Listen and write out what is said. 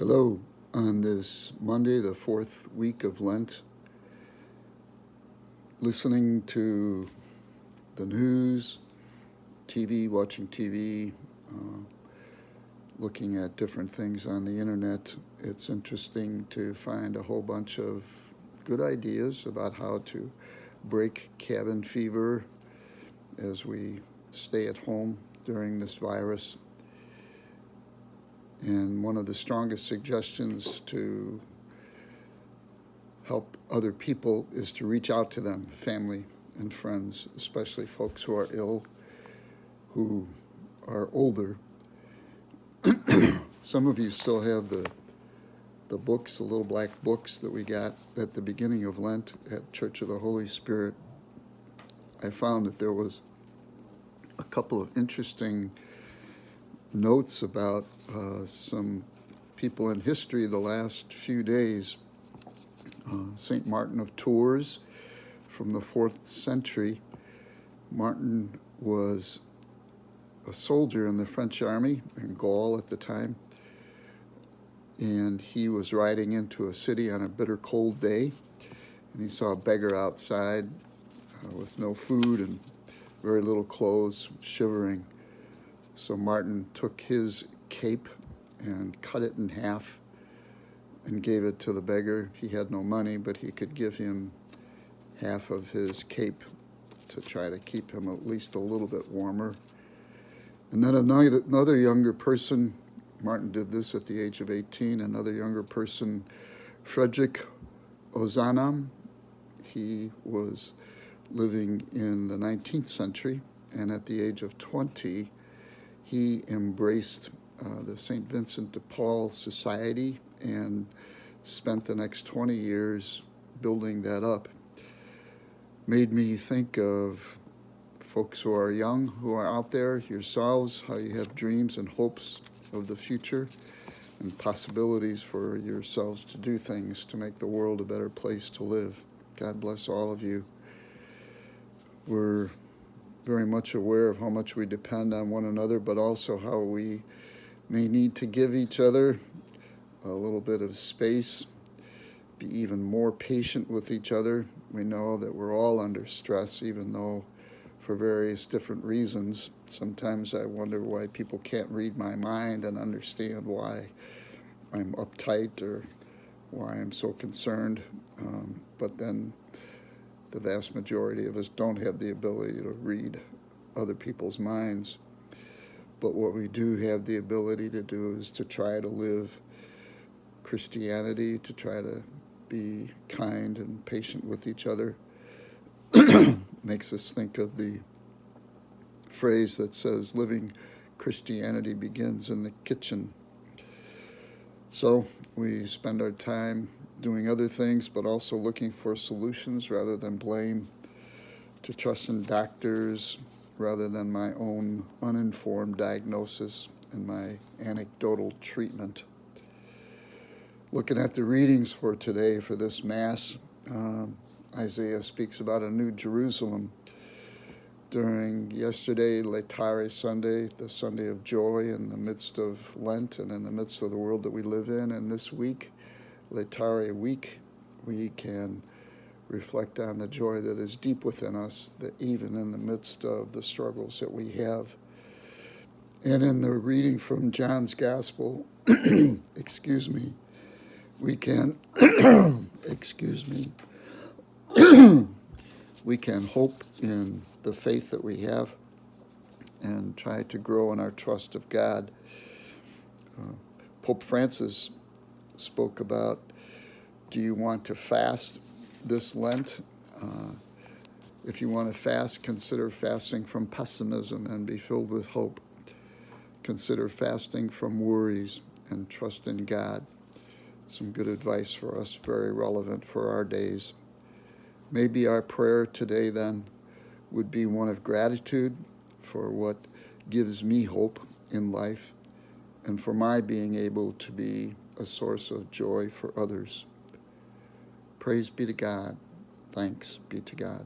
Hello, on this Monday, the fourth week of Lent, listening to the news, watching TV, looking at different things on the internet. It's interesting to find a whole bunch of good ideas about how to break cabin fever as we stay at home during this virus. And one of the strongest suggestions to help other people is to reach out to them, family and friends, especially folks who are ill, who are older. Some of you still have the books, the little black books that we got at the beginning of Lent at Church of the Holy Spirit. I found that there was a couple of interesting notes about some people in history the last few days. St. Martin of Tours from the 4th century. Martin was a soldier in the French army in Gaul at the time, and he was riding into a city on a bitter cold day, and he saw a beggar outside with no food and very little clothes, shivering. So Martin took his cape and cut it in half and gave it to the beggar. He had no money, but he could give him half of his cape to try to keep him at least a little bit warmer. And then another younger person, Martin did this at the age of 18, another younger person, Frederick Ozanam, he was living in the 19th century, and at the age of 20, he embraced the St. Vincent de Paul Society and spent the next 20 years building that up. Made me think of folks who are young, who are out there, yourselves, how you have dreams and hopes of the future and possibilities for yourselves to do things to make the world a better place to live. God bless all of you. We're very much aware of how much we depend on one another, but also how we may need to give each other a little bit of space, be even more patient with each other. We know that we're all under stress, even though for various different reasons. Sometimes I wonder why people can't read my mind and understand why I'm uptight or why I'm so concerned. But then the vast majority of us don't have the ability to read other people's minds. But what we do have the ability to do is to try to live Christianity, to try to be kind and patient with each other. Makes us think of the phrase that says living Christianity begins in the kitchen. So we spend our time doing other things, but also looking for solutions rather than blame, to trust in doctors rather than my own uninformed diagnosis and my anecdotal treatment. Looking at the readings for today for this Mass, Isaiah speaks about a new Jerusalem. During yesterday, Laetare Sunday, the Sunday of joy in the midst of Lent and in the midst of the world that we live in, and this week, Laetare week, we can reflect on the joy that is deep within us, that even in the midst of the struggles that we have. And in the reading from John's Gospel, we can, we can hope in the faith that we have and try to grow in our trust of God. Pope Francis spoke about, do you want to fast this Lent? If you want to fast, consider fasting from pessimism and be filled with hope. Consider fasting from worries and trust in God. Some good advice for us, very relevant for our days. Maybe our prayer today then would be one of gratitude for what gives me hope in life and for my being able to be a source of joy for others. Praise be to God. Thanks be to God.